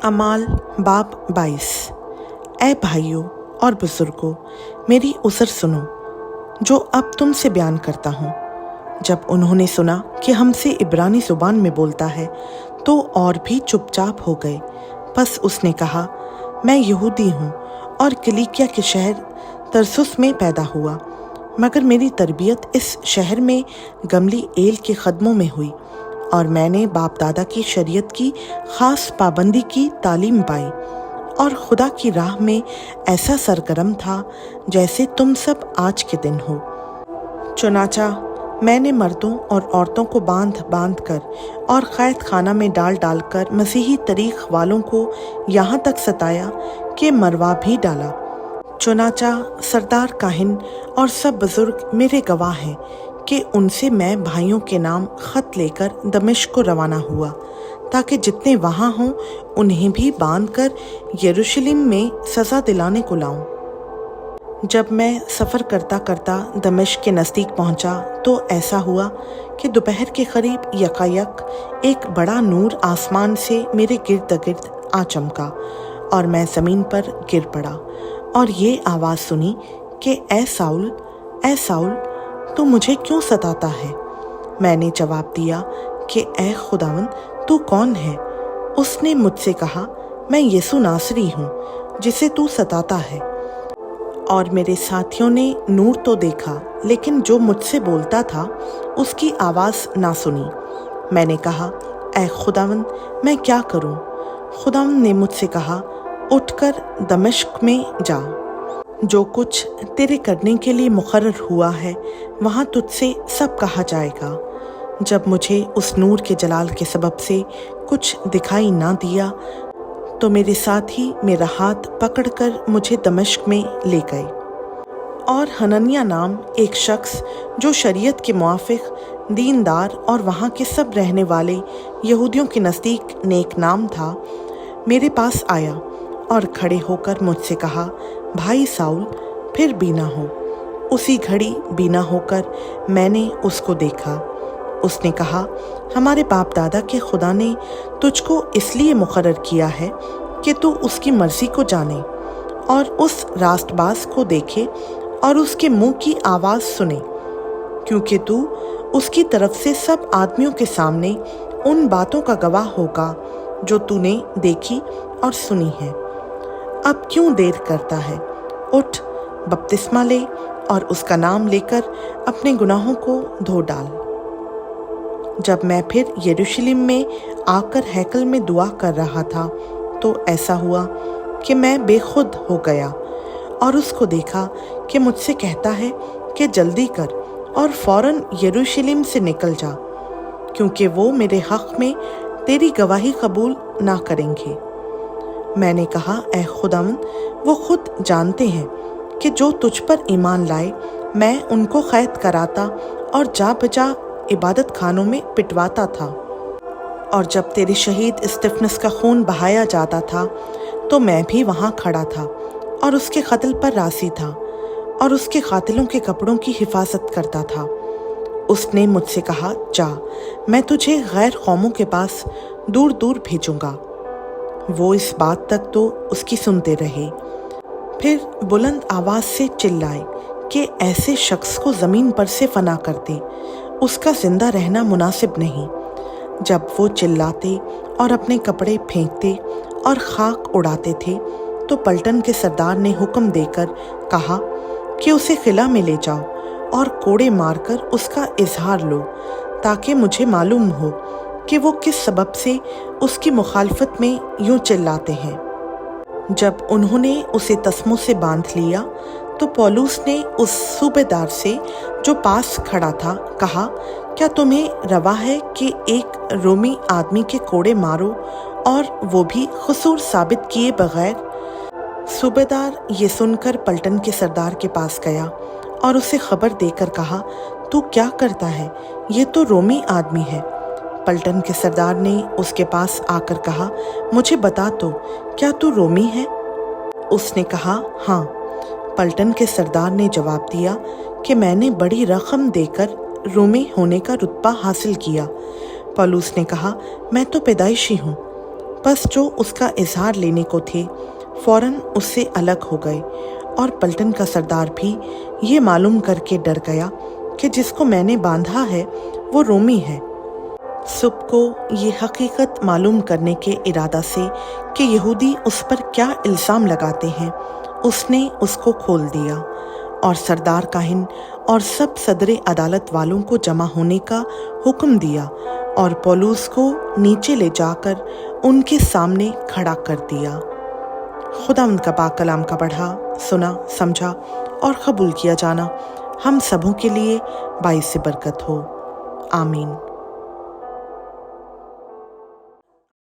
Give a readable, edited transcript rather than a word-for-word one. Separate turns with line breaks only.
अमाल बाब 22। ऐ भाइयों और बुजुर्गों, मेरी उज़र सुनो जो अब तुमसे बयान करता हूँ। जब उन्होंने सुना कि हमसे इब्रानी ज़ुबान में बोलता है तो और भी चुपचाप हो गए। बस उसने कहा, मैं यहूदी हूँ और किलिकिया के शहर तरसुस में पैदा हुआ, मगर मेरी तरबियत इस शहर में गमली एल के ख़दमों में हुई और मैंने बाप दादा की शरीयत की ख़ास पाबंदी की तालीम पाई और खुदा की राह में ऐसा सरगर्म था जैसे तुम सब आज के दिन हो। चुनाचा मैंने मर्दों और औरतों को बांध बांध कर और क़ैद खाना में डाल डाल कर मसीही तरीक़ वालों को यहाँ तक सताया कि मरवा भी डाला। चुनाचा सरदार काहिन और सब बुज़ुर्ग मेरे गवाह हैं कि उनसे मैं भाइयों के नाम ख़त लेकर दमिश्क को रवाना हुआ ताकि जितने वहाँ हों उन्हें भी बांध कर यरूशलेम में सज़ा दिलाने को लाऊं। जब मैं सफ़र करता करता दमिश्क के नज़दीक पहुँचा तो ऐसा हुआ कि दोपहर के करीब यकायक एक बड़ा नूर आसमान से मेरे गिर्द गिर्द आ चमका और मैं ज़मीन पर गिर पड़ा और ये आवाज़ सुनी कि ऐ साउल तू मुझे क्यों सताता है। मैंने जवाब दिया कि ऐ खुदावन तू कौन है। उसने मुझसे कहा, मैं यीशु नासरी हूँ जिसे तू सताता है। और मेरे साथियों ने नूर तो देखा लेकिन जो मुझसे बोलता था उसकी आवाज़ ना सुनी। मैंने कहा, ऐ खुदावन मैं क्या करूँ। खुदावन ने मुझसे कहा, उठकर दमिश्क में जा, जो कुछ तेरे करने के लिए मुकर्रर हुआ है वहाँ तुझसे सब कहा जाएगा। जब मुझे उस नूर के जलाल के सबब से कुछ दिखाई ना दिया तो मेरे साथी मेरा हाथ पकड़कर मुझे दमिश्क में ले गए। और हनन्या नाम एक शख्स जो शरीयत के मुआफिक दीनदार और वहाँ के सब रहने वाले यहूदियों के नज़दीक नेक नाम था, मेरे पास आया और खड़े होकर मुझसे कहा, भाई साउल फिर बीना हो। उसी घड़ी बीना होकर मैंने उसको देखा। उसने कहा, हमारे बाप दादा के खुदा ने तुझको इसलिए मुकर्रर किया है कि तू उसकी मर्ज़ी को जाने और उस रास्तबाज को देखे और उसके मुंह की आवाज़ सुने, क्योंकि तू उसकी तरफ से सब आदमियों के सामने उन बातों का गवाह होगा जो तूने देखी और सुनी है। अब क्यों देर करता है, उठ बपतिस्मा ले और उसका नाम लेकर अपने गुनाहों को धो डाल। जब मैं फिर यरूशलेम में आकर हैकल में दुआ कर रहा था तो ऐसा हुआ कि मैं बेखुद हो गया और उसको देखा कि मुझसे कहता है कि जल्दी कर और फ़ौरन यरूशलेम से निकल जा, क्योंकि वो मेरे हक़ में तेरी गवाही कबूल ना करेंगे। मैंने कहा, ऐ खुदावन वो खुद जानते हैं कि जो तुझ पर ईमान लाए मैं उनको क़ैद कराता और जा बजा इबादत खानों में पिटवाता था। और जब तेरे शहीद स्तिफनस का खून बहाया जाता था तो मैं भी वहाँ खड़ा था और उसके कत्ल पर राज़ी था और उसके कातिलों के कपड़ों की हिफाजत करता था। उसने मुझसे कहा, जा, मैं तुझे गैर कौमों के पास दूर दूर भेजूँगा। वो इस बात तक तो उसकी सुनते रहे, फिर बुलंद आवाज़ से चिल्लाए कि ऐसे शख्स को ज़मीन पर से फना कर दे, उसका ज़िंदा रहना मुनासिब नहीं। जब वो चिल्लाते और अपने कपड़े फेंकते और खाक उड़ाते थे तो पलटन के सरदार ने हुक्म देकर कहा कि उसे किला में ले जाओ और कोड़े मारकर उसका इजहार लो, ताकि मुझे मालूम हो कि वो किस सबब से उसकी मुखालफत में यूं चिल्लाते हैं। जब उन्होंने उसे तस्मों से बांध लिया तो पौलुस ने उस सूबेदार से जो पास खड़ा था कहा, क्या तुम्हें रवा है कि एक रोमी आदमी के कोड़े मारो और वो भी कसूर साबित किए बगैर। सूबेदार ये सुनकर पलटन के सरदार के पास गया और उसे खबर देकर कहा, तू क्या करता है, ये तो रोमी आदमी है। पलटन के सरदार ने उसके पास आकर कहा, मुझे बता तो, क्या तू रोमी है। उसने कहा, हाँ। पलटन के सरदार ने जवाब दिया कि मैंने बड़ी रकम देकर रोमी होने का रुतबा हासिल किया। पौलुस ने कहा, मैं तो पैदाइशी हूँ। बस जो उसका इजहार लेने को थे फौरन उससे अलग हो गए, और पलटन का सरदार भी ये मालूम करके डर गया कि जिसको मैंने बांधा है वो रोमी है। सुब को ये हकीकत मालूम करने के इरादा से कि यहूदी उस पर क्या इल्ज़ाम लगाते हैं, उसने उसको खोल दिया और सरदार काहिन और सब सदरे अदालत वालों को जमा होने का हुक्म दिया और पौलुस को नीचे ले जाकर उनके सामने खड़ा कर दिया। खुदा उनका पाक कलाम का पढ़ा, सुना, समझा और कबूल किया जाना हम सबों के लिए बाइस बरकत हो। आमीन।